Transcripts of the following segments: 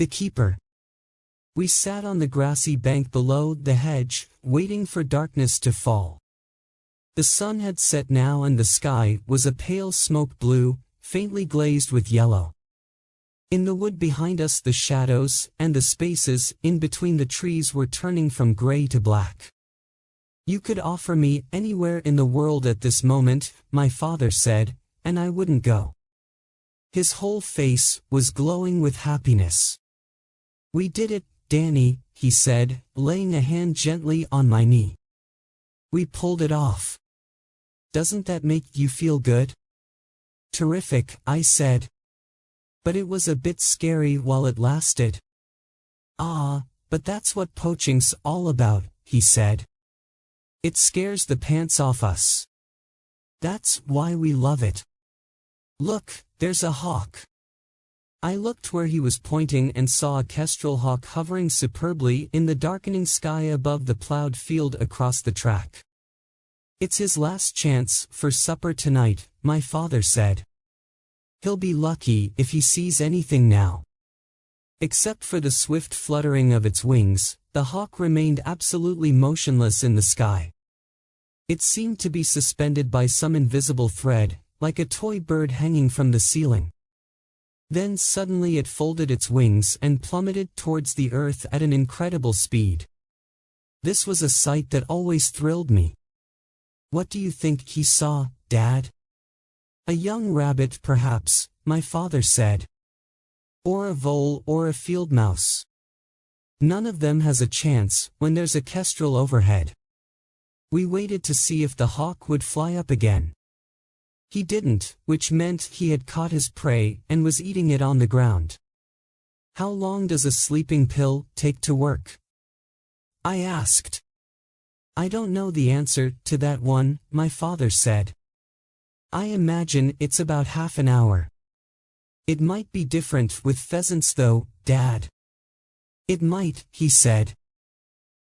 The keeper. We sat on the grassy bank below the hedge, waiting for darkness to fall. The sun had set now and the sky was a pale smoke blue, faintly glazed with yellow. In the wood behind us the shadows and the spaces in between the trees were turning from gray to black. "You could offer me anywhere in the world at this moment," my father said, "and I wouldn't go." His whole face was glowing with happiness. "We did it, Danny," he said, laying a hand gently on my knee. "We pulled it off. Doesn't that make you feel good?" "Terrific," I said. "But it was a bit scary while it lasted." "Ah, but that's what poaching's all about," he said. "It scares the pants off us. That's why we love it. Look, there's a hawk." I looked where he was pointing and saw a kestrel hawk hovering superbly in the darkening sky above the plowed field across the track. "It's his last chance for supper tonight," my father said. "He'll be lucky if he sees anything now." Except for the swift fluttering of its wings, the hawk remained absolutely motionless in the sky. It seemed to be suspended by some invisible thread, like a toy bird hanging from the ceiling. Then suddenly it folded its wings and plummeted towards the earth at an incredible speed. This was a sight that always thrilled me. "What do you think he saw, Dad?" "A young rabbit perhaps," my father said. "Or a vole or a field mouse. None of them has a chance when there's a kestrel overhead." We waited to see if the hawk would fly up again. He didn't, which meant he had caught his prey and was eating it on the ground. "How long does a sleeping pill take to work?" I asked. "I don't know the answer to that one," my father said. "I imagine it's about half an hour. It might be different with pheasants though, Dad." "It might," he said.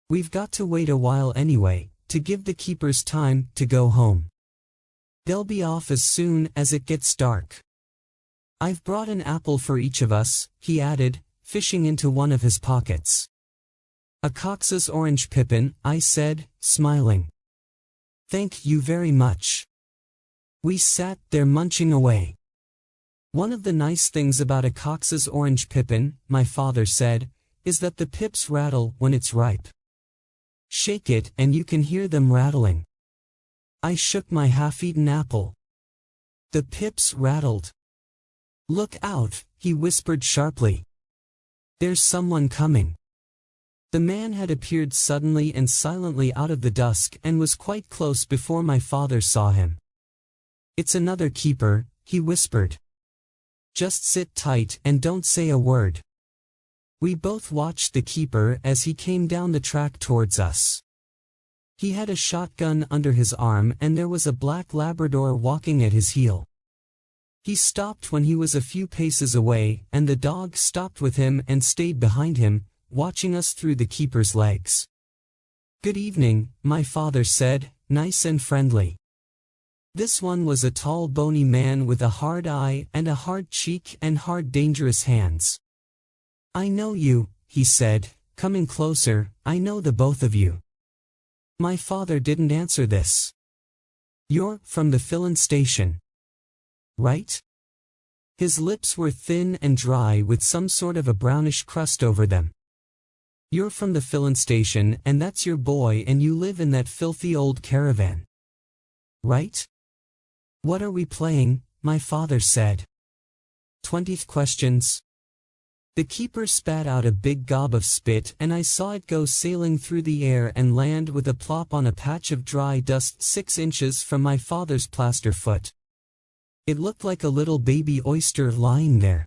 "We've got to wait a while anyway, to give the keepers time to go home. They'll be off as soon as it gets dark. I've brought an apple for each of us," he added, fishing into one of his pockets. "A Cox's orange pippin," I said, smiling. "Thank you very much." We sat there munching away. "One of the nice things about a Cox's orange pippin," my father said, "is that the pips rattle when it's ripe. Shake it and you can hear them rattling." I shook my half-eaten apple. The pips rattled. "Look out," he whispered sharply. "There's someone coming." The man had appeared suddenly and silently out of the dusk and was quite close before my father saw him. "It's another keeper," he whispered. "Just sit tight and don't say a word." We both watched the keeper as he came down the track towards us. He had a shotgun under his arm and there was a black Labrador walking at his heel. He stopped when he was a few paces away and the dog stopped with him and stayed behind him, watching us through the keeper's legs. "Good evening," my father said, nice and friendly. This one was a tall bony man with a hard eye and a hard cheek and hard dangerous hands. "I know you," he said, coming closer, "I know the both of you." My father didn't answer this. "You're from the filling station, right?" His lips were thin and dry with some sort of a brownish crust over them. "You're from the filling station and that's your boy and you live in that filthy old caravan, right?" "What are we playing?" my father said. 20th questions. The keeper spat out a big gob of spit and I saw it go sailing through the air and land with a plop on a patch of dry dust 6 inches from my father's plaster foot. It looked like a little baby oyster lying there.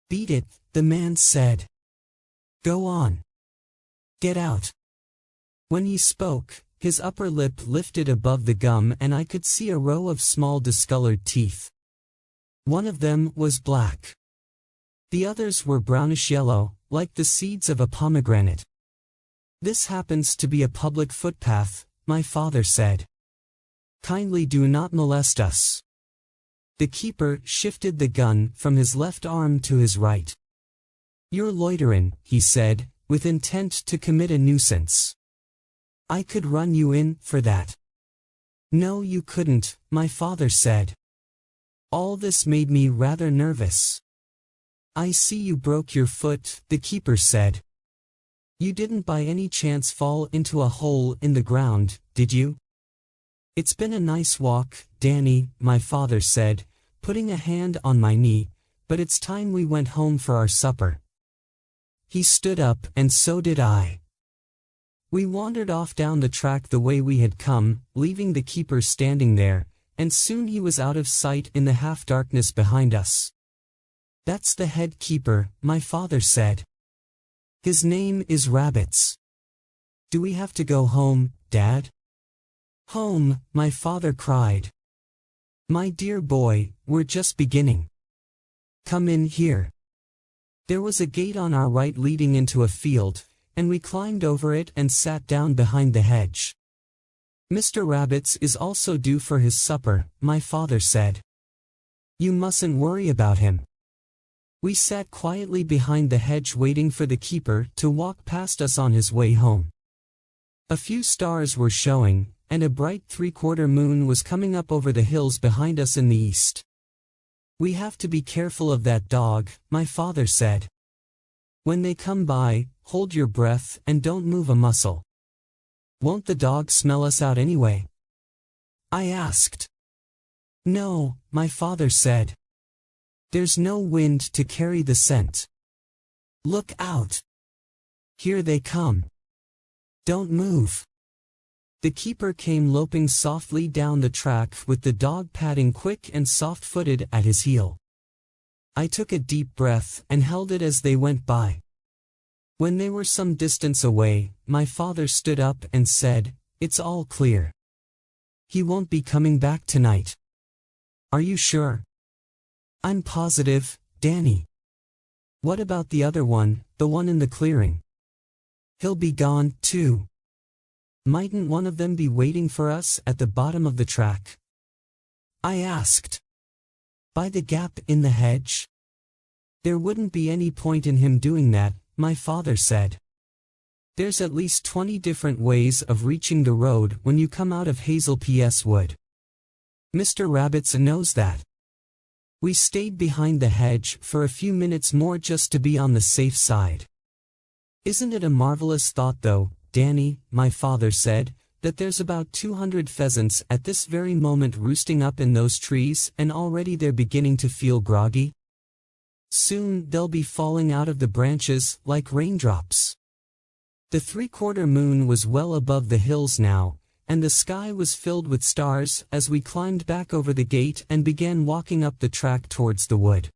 "Beat it," the man said. "Go on. Get out." When he spoke, his upper lip lifted above the gum and I could see a row of small discolored teeth. One of them was black. The others were brownish yellow, like the seeds of a pomegranate. "This happens to be a public footpath," my father said. "Kindly do not molest us." The keeper shifted the gun from his left arm to his right. You're loiterin', he said, with intent to commit a nuisance. I could run you in for that. No, you couldn't, my father said. All this made me rather nervous. I see you broke your foot, the keeper said. You didn't by any chance fall into a hole in the ground, did you? It's been a nice walk, Danny, my father said, putting a hand on my knee, but it's time we went home for our supper. He stood up, and so did I. We wandered off down the track the way we had come, leaving the keeper standing there, and soon he was out of sight in the half-darkness behind us. That's the head keeper, my father said. His name is Rabbits. Do we have to go home, Dad? Home, my father cried. My dear boy, we're just beginning. Come in here. There was a gate on our right leading into a field, and we climbed over it and sat down behind the hedge. Mr. Rabbits is also due for his supper, my father said. You mustn't worry about him. We sat quietly behind the hedge waiting for the keeper to walk past us on his way home. A few stars were showing, and a bright three-quarter moon was coming up over the hills behind us in the east. We have to be careful of that dog, my father said. When they come by, hold your breath and don't move a muscle. Won't the dog smell us out anyway? I asked. No, my father said. There's no wind to carry the scent. Look out. Here they come. Don't move. The keeper came loping softly down the track with the dog padding quick and soft-footed at his heel. I took a deep breath and held it as they went by. When they were some distance away, my father stood up and said, It's all clear. He won't be coming back tonight. Are you sure? I'm positive, Danny. What about the other one, the one in the clearing? He'll be gone, too. Mightn't one of them be waiting for us at the bottom of the track? I asked. By the gap in the hedge? There wouldn't be any point in him doing that, my father said. There's at least 20 different ways of reaching the road when you come out of Hazel P.S. Wood. Mr. Rabbits knows that. We stayed behind the hedge for a few minutes more just to be on the safe side. Isn't it a marvelous thought though, Danny, my father said, that there's about 200 pheasants at this very moment roosting up in those trees and already they're beginning to feel groggy? Soon they'll be falling out of the branches like raindrops. The three-quarter moon was well above the hills now, and the sky was filled with stars as we climbed back over the gate and began walking up the track towards the wood.